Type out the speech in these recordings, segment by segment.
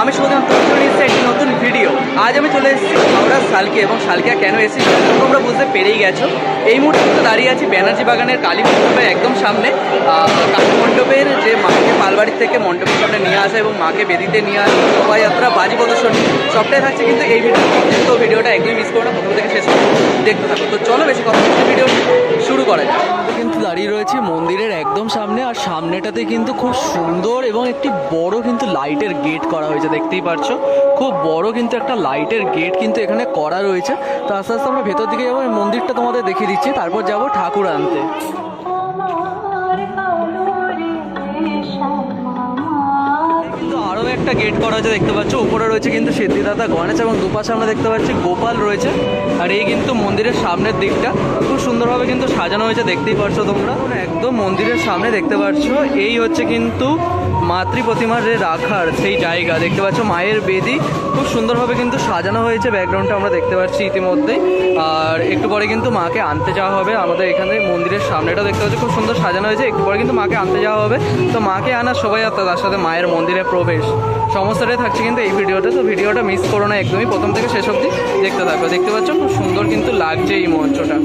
আমি শুধুমাত্র চলে এসেছি একটি নতুন ভিডিও। আজ আমি চলে এসেছি আমরা শালকে, এবং শালকিয়া কেন এসেছি তোমরা বুঝতে পেরেই গেছো। এই মুহূর্তে দাঁড়িয়ে আছি ব্যানার্জি বাগানের কালী মণ্ডপের একদম সামনে। কালী মণ্ডপের যে মাকে পালবাড়ির থেকে মণ্ডপের সামনে নিয়ে আসা এবং মাকে বেদিতে নিয়ে আসা, শোভাযাত্রা, বাজি প্রদর্শনী সবটাই থাকছে কিন্তু এই ভিডিও। তো ভিডিওটা একদমই মিস করো না, প্রথম থেকে শেষ দেখতে থাকো। তো চলো বেশি কথা বলতে ভিডিও শুরু করা যায়। কিন্তু দাঁড়িয়ে রয়েছে মন্দিরের একদম সামনে, আর সামনেটাতে কিন্তু খুব সুন্দর এবং একটি বড় কিন্তু লাইটের গেট করা হয়েছে, দেখতেই পাচ্ছো। খুব বড় কিন্তু একটা লাইটের গেট কিন্তু এখানে করা রয়েছে। তো আস্তে আস্তে আমরা ভেতর দিকে যাবো, মন্দিরটা তোমাদের দেখিয়ে দিচ্ছি, তারপর যাবো ঠাকুর আনতে। কিন্তু আরও একটা গেট করা হয়েছে, দেখতে পাচ্ছ। উপরে রয়েছে কিন্তু সিদ্ধিদাতা গণেশ, এবং দুপাশে আমরা দেখতে পাচ্ছি গোপাল রয়েছে। আর এই কিন্তু মন্দিরের সামনের দিকটা খুব সুন্দরভাবে কিন্তু সাজানো হয়েছে, দেখতেই পাচ্ছ তোমরা। একদম মন্দিরের সামনে দেখতে পাচ্ছ এই হচ্ছে কিন্তু মাতৃ প্রতিমার যে রাখার সেই জায়গা, দেখতে পাচ্ছ মায়ের বেদি খুব সুন্দরভাবে কিন্তু সাজানো হয়েছে। ব্যাকগ্রাউন্ডটা আমরা দেখতে পাচ্ছি ইতিমধ্যেই। আর একটু পরে কিন্তু মাকে আনতে যাওয়া হবে। আমাদের এখানে মন্দিরের সামনেটা দেখতে পাচ্ছি খুব সুন্দর সাজানো হয়েছে, একটু পরে কিন্তু মাকে আনতে যাওয়া হবে। তো মাকে আনার শোভাযাত্রা, তার সাথে মায়ের মন্দিরে প্রবেশ, সমস্তটাই থাকছে কিন্তু এই ভিডিওতে। তো ভিডিওটা মিস করো না, একদমই প্রথম থেকে শেষ অবধি দেখতে থাকো। দেখতে পাচ্ছ খুব সুন্দর কিন্তু লাগছে এই মঞ্চটা।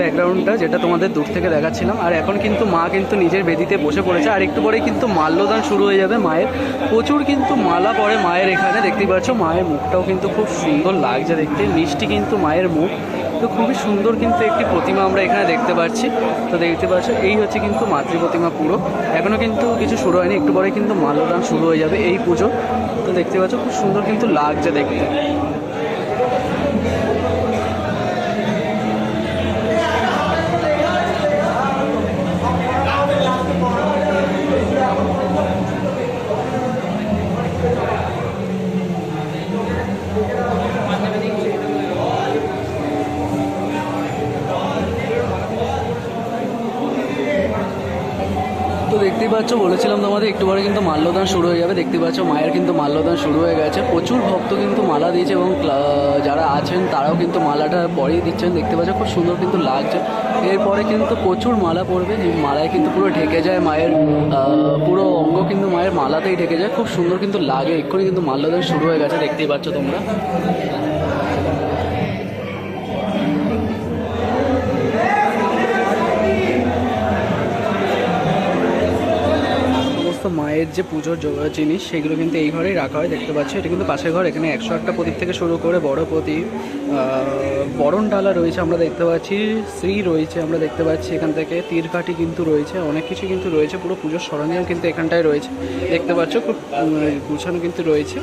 ব্যাকগ্রাউন্ডটা যেটা তোমাদের দূর থেকে দেখাচ্ছিলাম। আর এখন কিন্তু মা কিন্তু নিজের বেদিতে বসে পড়েছে, আর একটু পরে কিন্তু মাল্যদান শুরু হয়ে যাবে মায়ের। প্রচুর কিন্তু মালা পড়ে মায়ের এখানে, দেখতেই পাচ্ছ। মায়ের মুখটাও কিন্তু খুব সুন্দর লাগছে দেখতে, মিষ্টি কিন্তু মায়ের মুখ। তো খুবই সুন্দর কিন্তু একটি প্রতিমা আমরা এখানে দেখতে পাচ্ছি। তো দেখতে পাচ্ছ এই হচ্ছে কিন্তু মাতৃ প্রতিমা পুরো। এখনও কিন্তু কিছু শুরু হয়নি, একটু পরে কিন্তু মাল্যদান শুরু হয়ে যাবে এই পুজো। তো দেখতে পাচ্ছ খুব সুন্দর কিন্তু লাগছে দেখতে। পাচ্ছ, বলেছিলাম তোমাদের একটু পরে কিন্তু মাল্যদান শুরু হয়ে যাবে। দেখতে পাচ্ছ মায়ের কিন্তু মাল্যদান শুরু হয়ে গেছে। প্রচুর ভক্ত কিন্তু মালা দিয়েছে এবং যারা আছেন তারাও কিন্তু মালাটা পরিয়ে দিচ্ছেন। দেখতে পাচ্ছ খুব সুন্দর কিন্তু লাগছে। এরপরে কিন্তু প্রচুর মালা পড়বে, যে মালায় কিন্তু পুরো ঢেকে যায় মায়ের পুরো অঙ্গ কিন্তু মায়ের মালাতেই ঢেকে যায়। খুব সুন্দর কিন্তু লাগে। এক্ষুনি কিন্তু মাল্যদান শুরু হয়ে গেছে, দেখতেই পাচ্ছ তোমরা। মায়ের যে পুজোর জিনিস সেগুলো কিন্তু এই ঘরেই রাখা হয়। দেখতে পাচ্ছি এটা কিন্তু পাশের ঘর। এখানে 101টা প্রদীপ থেকে শুরু করে বড় প্রদীপ, বরণ ডালা রয়েছে আমরা দেখতে পাচ্ছি, শ্রী রয়েছে আমরা দেখতে পাচ্ছি, এখান থেকে তীরকাঠি কিন্তু রয়েছে, অনেক কিছু কিন্তু রয়েছে। পুরো পুজোর সরঞ্জাম কিন্তু এখানটায় রয়েছে, দেখতে পাচ্ছ খুব গুছানো কিন্তু রয়েছে।